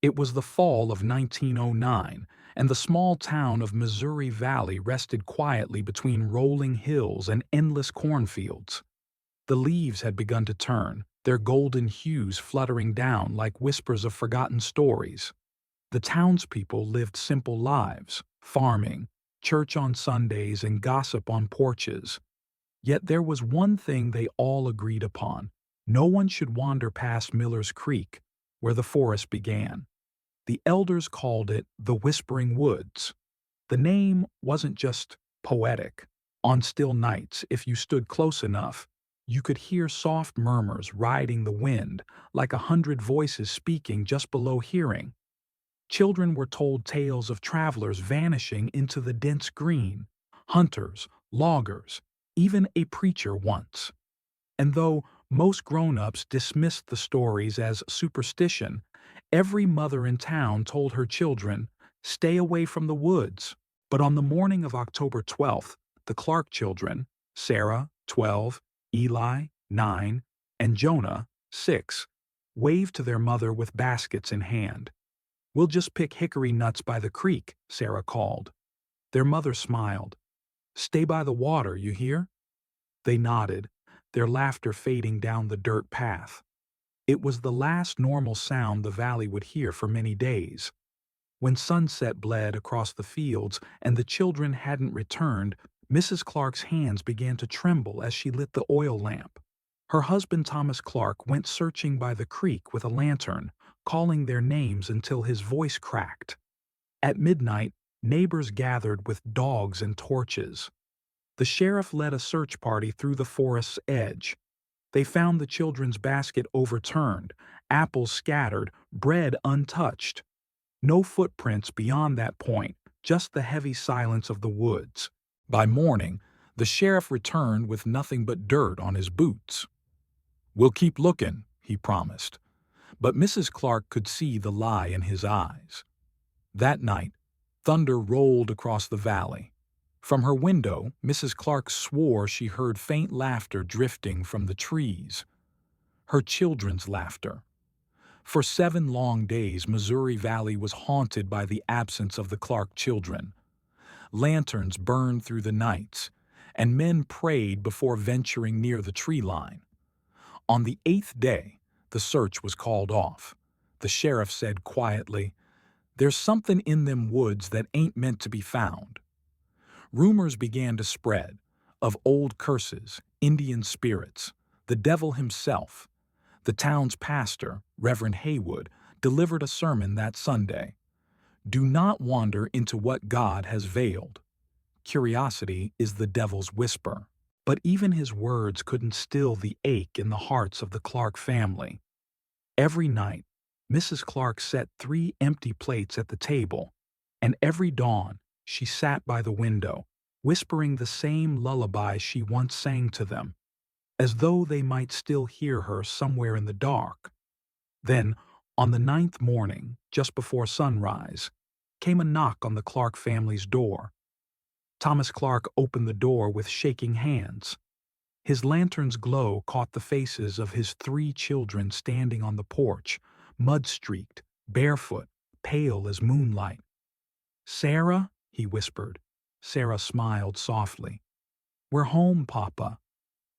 It was the fall of 1909, and the small town of Missouri Valley rested quietly between rolling hills and endless cornfields. The leaves had begun to turn, their golden hues fluttering down like whispers of forgotten stories. The townspeople lived simple lives, farming, church on Sundays, and gossip on porches. Yet there was one thing they all agreed upon. No one should wander past Miller's Creek, where the forest began. The elders called it the Whispering Woods. The name wasn't just poetic. On still nights, if you stood close enough, you could hear soft murmurs riding the wind, like 100 voices speaking just below hearing. Children were told tales of travelers vanishing into the dense green, hunters, loggers, even a preacher once. And though most grown-ups dismissed the stories as superstition, every mother in town told her children, "Stay away from the woods." But on the morning of October 12th, the Clark children, Sarah, 12, Eli, 9, and Jonah, 6, waved to their mother with baskets in hand. "We'll just pick hickory nuts by the creek," Sarah called. Their mother smiled. "Stay by the water, you hear?" They nodded, their laughter fading down the dirt path. It was the last normal sound the valley would hear for many days. When sunset bled across the fields and the children hadn't returned, Mrs. Clark's hands began to tremble as she lit the oil lamp. Her husband Thomas Clark went searching by the creek with a lantern, calling their names until his voice cracked. At midnight, neighbors gathered with dogs and torches. The sheriff led a search party through the forest's edge. They found the children's basket overturned, apples scattered, bread untouched. No footprints beyond that point, just the heavy silence of the woods. By morning, the sheriff returned with nothing but dirt on his boots. "We'll keep looking," he promised. But Mrs. Clark could see the lie in his eyes. That night, thunder rolled across the valley. From her window, Mrs. Clark swore she heard faint laughter drifting from the trees. Her children's laughter. For 7 long days, Missouri Valley was haunted by the absence of the Clark children. Lanterns burned through the nights, and men prayed before venturing near the tree line. On the 8th day, the search was called off. The sheriff said quietly, "There's something in them woods that ain't meant to be found." Rumors began to spread of old curses, Indian spirits, the devil himself. The town's pastor, Reverend Haywood, delivered a sermon that Sunday. "Do not wander into what God has veiled. Curiosity is the devil's whisper." But even his words couldn't still the ache in the hearts of the Clark family. Every night, Mrs. Clark set 3 empty plates at the table, and every dawn she sat by the window, whispering the same lullaby she once sang to them, as though they might still hear her somewhere in the dark. Then, on the 9th morning, just before sunrise, came a knock on the Clark family's door. Thomas Clark opened the door with shaking hands. His lantern's glow caught the faces of his 3 children standing on the porch, mud-streaked, barefoot, pale as moonlight. "Sarah?" he whispered. Sarah smiled softly. "We're home, Papa."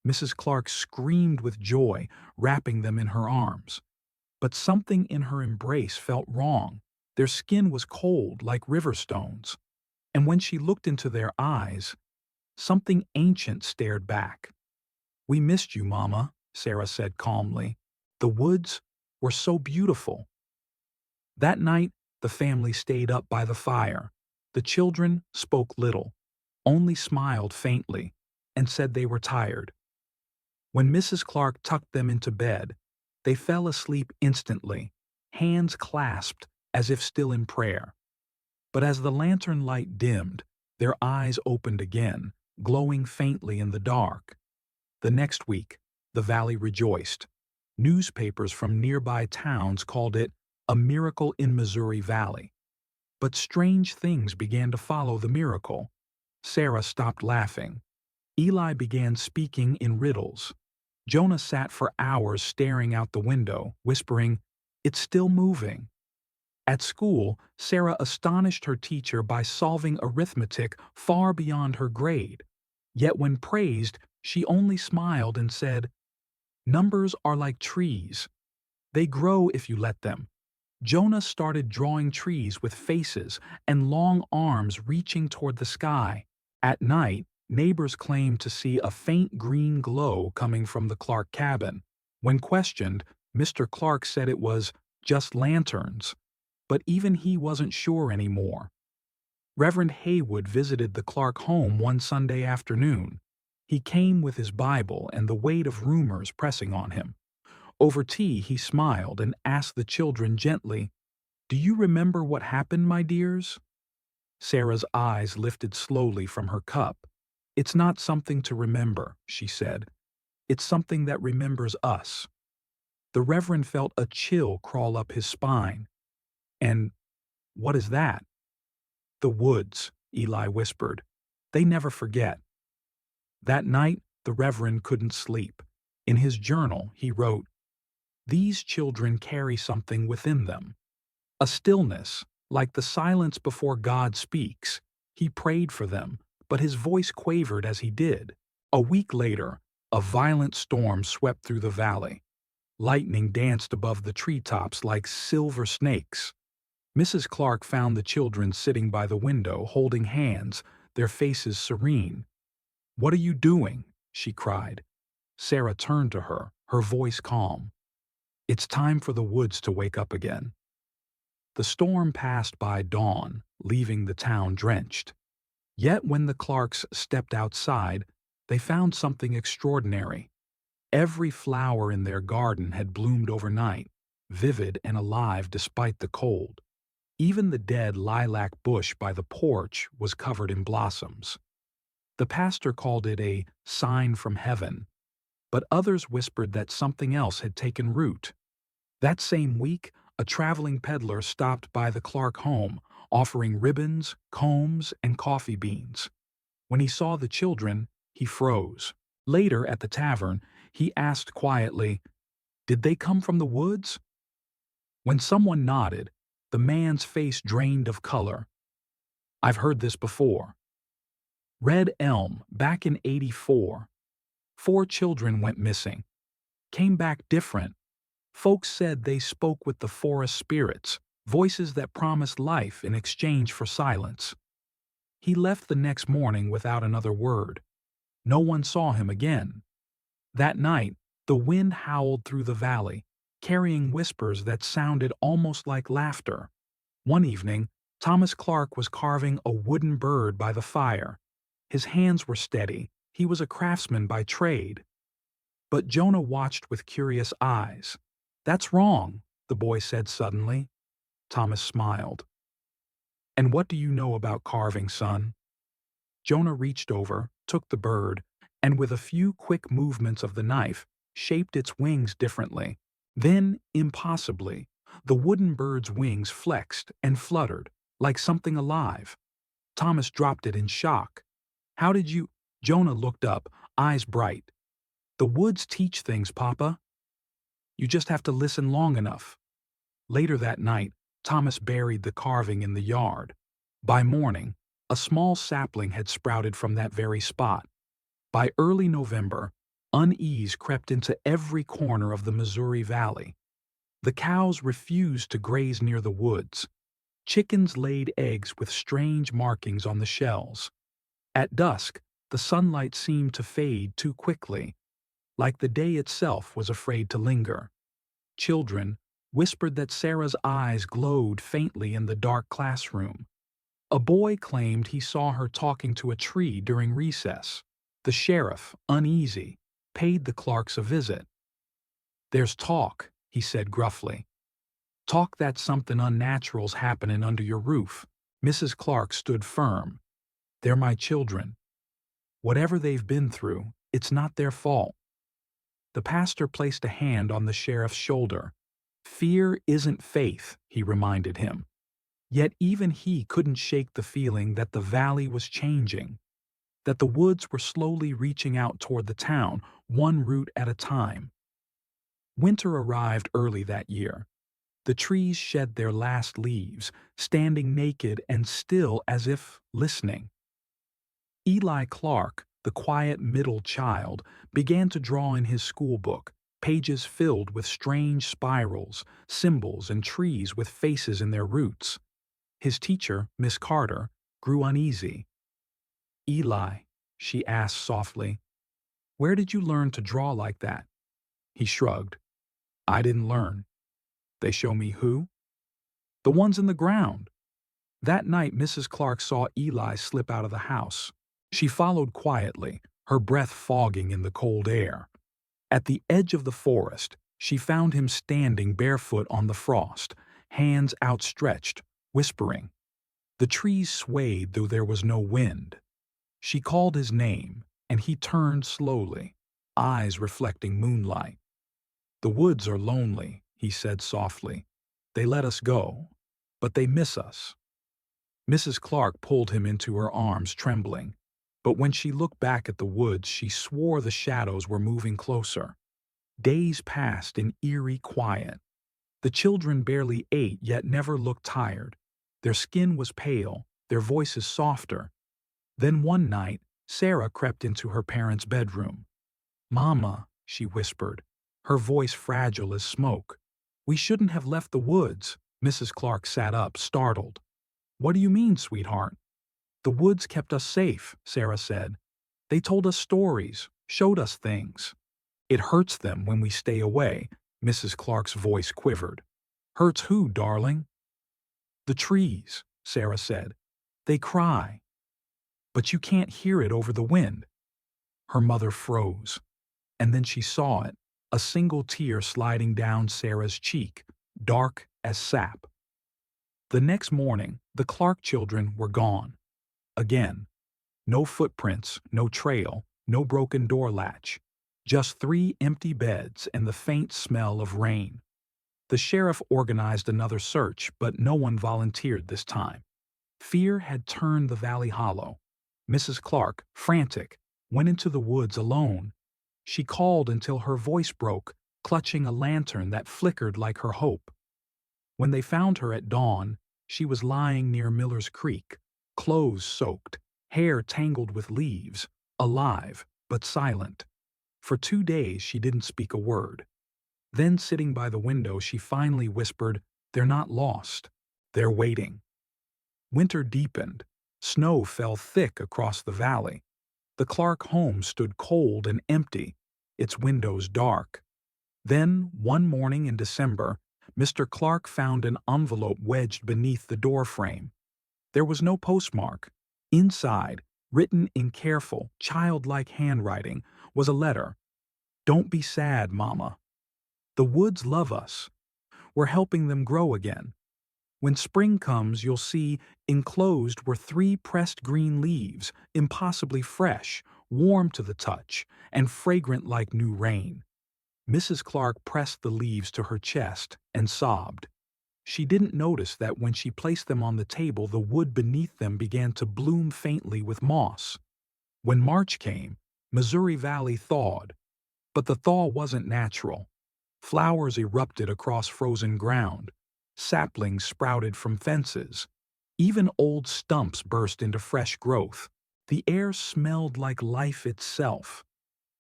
Mrs. Clark screamed with joy, wrapping them in her arms. But something in her embrace felt wrong. Their skin was cold like river stones. And when she looked into their eyes, something ancient stared back. "We missed you, Mama," Sarah said calmly. "The woods were so beautiful." That night, the family stayed up by the fire. The children spoke little, only smiled faintly, and said they were tired. When Mrs. Clark tucked them into bed, they fell asleep instantly, hands clasped as if still in prayer. But as the lantern light dimmed, their eyes opened again, glowing faintly in the dark. The next week, the valley rejoiced. Newspapers from nearby towns called it a miracle in Missouri Valley. But strange things began to follow the miracle. Sarah stopped laughing. Eli began speaking in riddles. Jonah sat for hours staring out the window, whispering, "It's still moving." At school, Sarah astonished her teacher by solving arithmetic far beyond her grade. Yet when praised, she only smiled and said, "Numbers are like trees. They grow if you let them." Jonah started drawing trees with faces and long arms reaching toward the sky. At night, neighbors claimed to see a faint green glow coming from the Clark cabin. When questioned, Mr. Clark said it was just lanterns, but even he wasn't sure anymore. Reverend Haywood visited the Clark home one Sunday afternoon. He came with his Bible and the weight of rumors pressing on him. Over tea, he smiled and asked the children gently, "Do you remember what happened, my dears?" Sarah's eyes lifted slowly from her cup. "It's not something to remember," she said. "It's something that remembers us." The Reverend felt a chill crawl up his spine. "And what is that?" "The woods," Eli whispered. "They never forget." That night, the Reverend couldn't sleep. In his journal, he wrote, "These children carry something within them. A stillness, like the silence before God speaks." He prayed for them, but his voice quavered as he did. A week later, a violent storm swept through the valley. Lightning danced above the treetops like silver snakes. Mrs. Clark found the children sitting by the window, holding hands, their faces serene. "What are you doing?" she cried. Sarah turned to her, her voice calm. "It's time for the woods to wake up again." The storm passed by dawn, leaving the town drenched. Yet when the Clarks stepped outside, they found something extraordinary. Every flower in their garden had bloomed overnight, vivid and alive despite the cold. Even the dead lilac bush by the porch was covered in blossoms. The pastor called it a sign from heaven, but others whispered that something else had taken root. That same week, a traveling peddler stopped by the Clark home, offering ribbons, combs, and coffee beans. When he saw the children, he froze. Later, at the tavern, he asked quietly, "Did they come from the woods?" When someone nodded, the man's face drained of color. "I've heard this before. Red Elm, back in '84. 4 children went missing. Came back different. Folks said they spoke with the forest spirits, voices that promised life in exchange for silence." He left the next morning without another word. No one saw him again. That night, the wind howled through the valley, carrying whispers that sounded almost like laughter. One evening, Thomas Clark was carving a wooden bird by the fire. His hands were steady. He was a craftsman by trade. But Jonah watched with curious eyes. "That's wrong," the boy said suddenly. Thomas smiled. "And what do you know about carving, son?" Jonah reached over, took the bird, and with a few quick movements of the knife, shaped its wings differently. Then, impossibly, the wooden bird's wings flexed and fluttered, like something alive. Thomas dropped it in shock. "How did you—" Jonah looked up, eyes bright. "The woods teach things, Papa. You just have to listen long enough." Later that night, Thomas buried the carving in the yard. By morning, a small sapling had sprouted from that very spot. By early November, unease crept into every corner of the Missouri Valley. The cows refused to graze near the woods. Chickens laid eggs with strange markings on the shells. At dusk, the sunlight seemed to fade too quickly, like the day itself was afraid to linger. Children whispered that Sarah's eyes glowed faintly in the dark classroom. A boy claimed he saw her talking to a tree during recess. The sheriff, uneasy, paid the Clarks a visit. "There's talk," he said gruffly. "Talk that something unnatural's happening under your roof." Mrs. Clark stood firm. "They're my children. Whatever they've been through, it's not their fault." The pastor placed a hand on the sheriff's shoulder. "Fear isn't faith," he reminded him. Yet even he couldn't shake the feeling that the valley was changing, that the woods were slowly reaching out toward the town, one root at a time. Winter arrived early that year. The trees shed their last leaves, standing naked and still as if listening. Eli Clark, the quiet middle child, began to draw in his schoolbook, pages filled with strange spirals, symbols, and trees with faces in their roots. His teacher, Miss Carter, grew uneasy. "Eli," she asked softly, "where did you learn to draw like that?" He shrugged. "I didn't learn." "They show me who?" "The ones in the ground." That night Mrs. Clark saw Eli slip out of the house. She followed quietly, her breath fogging in the cold air. At the edge of the forest, she found him standing barefoot on the frost, hands outstretched, whispering. The trees swayed though there was no wind. She called his name, and he turned slowly, eyes reflecting moonlight. "The woods are lonely," he said softly. "They let us go, but they miss us." Mrs. Clark pulled him into her arms, trembling. But when she looked back at the woods, she swore the shadows were moving closer. Days passed in eerie quiet. The children barely ate, yet never looked tired. Their skin was pale, their voices softer. Then one night, Sarah crept into her parents' bedroom. "Mama," she whispered, her voice fragile as smoke. "We shouldn't have left the woods." Mrs. Clark sat up, startled. "What do you mean, sweetheart?" "The woods kept us safe," Sarah said. "They told us stories, showed us things." "It hurts them when we stay away," Mrs. Clark's voice quivered. "Hurts who, darling?" "The trees," Sarah said. "They cry." "But you can't hear it over the wind." Her mother froze. And then she saw it, a single tear sliding down Sarah's cheek, dark as sap. The next morning, the Clark children were gone. Again. No footprints, no trail, no broken door latch. Just 3 empty beds and the faint smell of rain. The sheriff organized another search, but no one volunteered this time. Fear had turned the valley hollow. Mrs. Clark, frantic, went into the woods alone. She called until her voice broke, clutching a lantern that flickered like her hope. When they found her at dawn, she was lying near Miller's Creek, clothes soaked, hair tangled with leaves, alive but silent. For 2 days she didn't speak a word. Then, sitting by the window, she finally whispered, "They're not lost. They're waiting." Winter deepened. Snow fell thick across the valley. The Clark home stood cold and empty, its windows dark. Then, one morning in December, Mr. Clark found an envelope wedged beneath the doorframe. There was no postmark. Inside, written in careful, childlike handwriting, was a letter. "Don't be sad, Mama. The woods love us. We're helping them grow again. When spring comes, you'll see enclosed were 3 pressed green leaves, impossibly fresh, warm to the touch, and fragrant like new rain." Mrs. Clark pressed the leaves to her chest and sobbed. She didn't notice that when she placed them on the table, the wood beneath them began to bloom faintly with moss. When March came, Missouri Valley thawed. But the thaw wasn't natural. Flowers erupted across frozen ground. Saplings sprouted from fences. Even old stumps burst into fresh growth. The air smelled like life itself.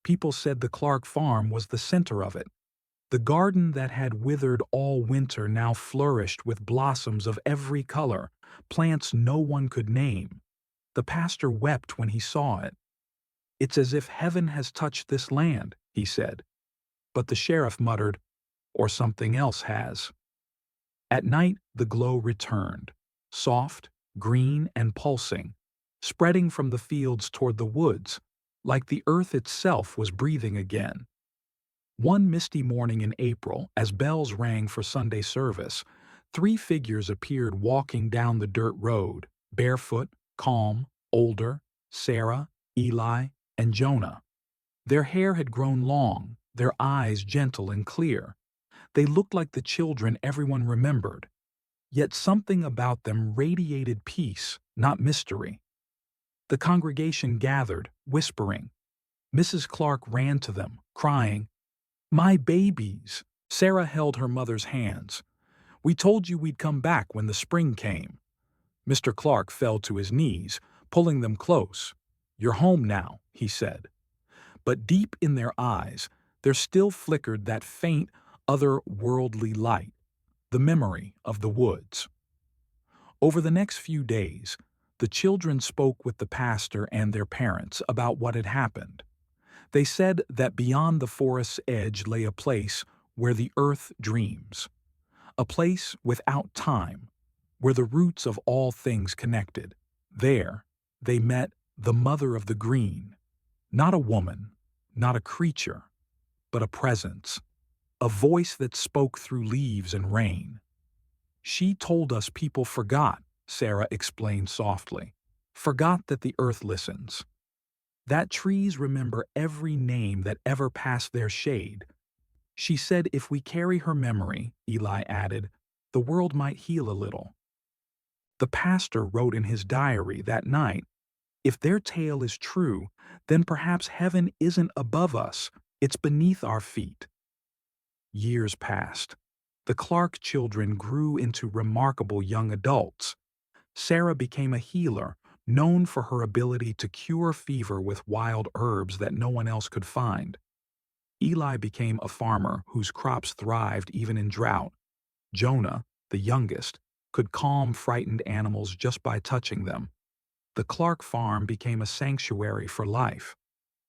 People said the Clark farm was the center of it. The garden that had withered all winter now flourished with blossoms of every color, plants no one could name. The pastor wept when he saw it. "It's as if heaven has touched this land," he said. But the sheriff muttered, "Or something else has." At night, the glow returned, soft, green, and pulsing, spreading from the fields toward the woods, like the earth itself was breathing again. One misty morning in April, as bells rang for Sunday service, 3 figures appeared walking down the dirt road, barefoot, calm, older: Sarah, Eli, and Jonah. Their hair had grown long, their eyes gentle and clear. They looked like the children everyone remembered. Yet something about them radiated peace, not mystery. The congregation gathered, whispering. Mrs. Clark ran to them, crying, "My babies!" Sarah held her mother's hands. We told you we'd come back when the spring came." Mr. Clark fell to his knees, pulling them close. "You're home now," he said. But deep in their eyes, there still flickered that faint, other-worldly light, the memory of the woods. Over the next few days, the children spoke with the pastor and their parents about what had happened. They said that beyond the forest's edge lay a place where the earth dreams, a place without time, where the roots of all things connected. There, they met the Mother of the Green, not a woman, not a creature, but a presence, a voice that spoke through leaves and rain. "She told us people forgot," Sarah explained softly. "Forgot that the earth listens. That trees remember every name that ever passed their shade. She said if we carry her memory," Eli added, "the world might heal a little." The pastor wrote in his diary that night, "If their tale is true, then perhaps heaven isn't above us, it's beneath our feet." Years passed. The Clark children grew into remarkable young adults. Sarah became a healer, known for her ability to cure fever with wild herbs that no one else could find. Eli became a farmer whose crops thrived even in drought. Jonah, the youngest, could calm frightened animals just by touching them. The Clark farm became a sanctuary for life.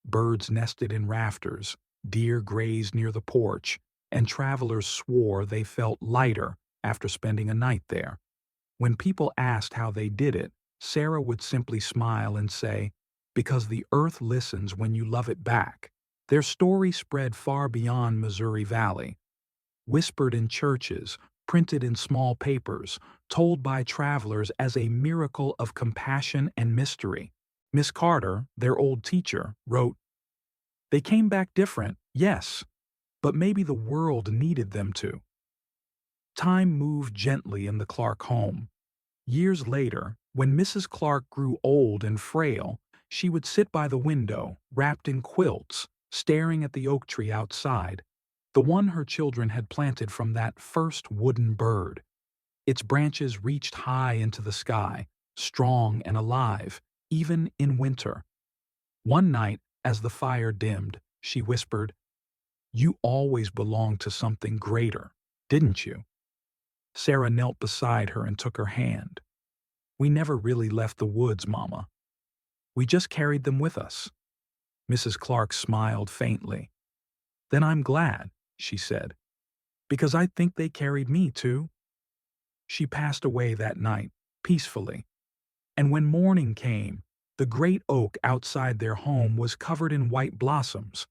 Birds nested in rafters, deer grazed near the porch, and travelers swore they felt lighter after spending a night there. When people asked how they did it, Sarah would simply smile and say, "Because the earth listens when you love it back." Their story spread far beyond Missouri Valley. Whispered in churches, printed in small papers, told by travelers as a miracle of compassion and mystery. Miss Carter, their old teacher, wrote, "They came back different, yes, but maybe the world needed them to." Time moved gently in the Clark home. Years later, when Mrs. Clark grew old and frail, she would sit by the window, wrapped in quilts, staring at the oak tree outside, the one her children had planted from that first wooden bird. Its branches reached high into the sky, strong and alive, even in winter. One night, as the fire dimmed, she whispered, "You always belonged to something greater, didn't you?" Sarah knelt beside her and took her hand. "We never really left the woods, Mama. We just carried them with us." Mrs. Clark smiled faintly. "Then I'm glad," she said, "because I think they carried me too." She passed away that night, peacefully. And when morning came, the great oak outside their home was covered in white blossoms.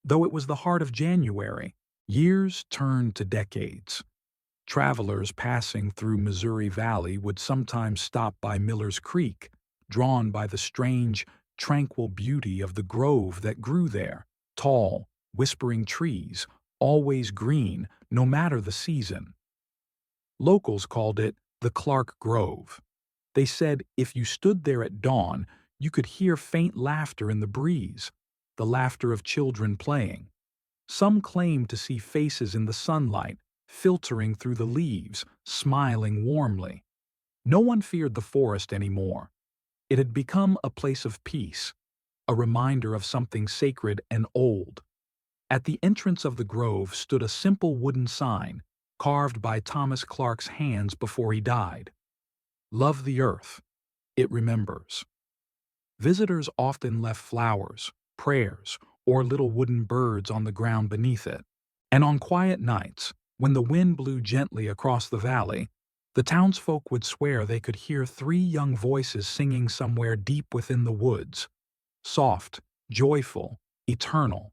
Though it was the heart of January, years turned to decades. Travelers passing through Missouri Valley would sometimes stop by Miller's Creek, drawn by the strange, tranquil beauty of the grove that grew there, tall, whispering trees, always green, no matter the season. Locals called it the Clark Grove. They said if you stood there at dawn, you could hear faint laughter in the breeze, the laughter of children playing. Some claimed to see faces in the sunlight, filtering through the leaves, smiling warmly. No one feared the forest anymore. It had become a place of peace, a reminder of something sacred and old. At the entrance of the grove stood a simple wooden sign, carved by Thomas Clark's hands before he died. "Love the earth. It remembers." Visitors often left flowers, prayers, or little wooden birds on the ground beneath it. And on quiet nights, when the wind blew gently across the valley, the townsfolk would swear they could hear 3 young voices singing somewhere deep within the woods. Soft, joyful, eternal,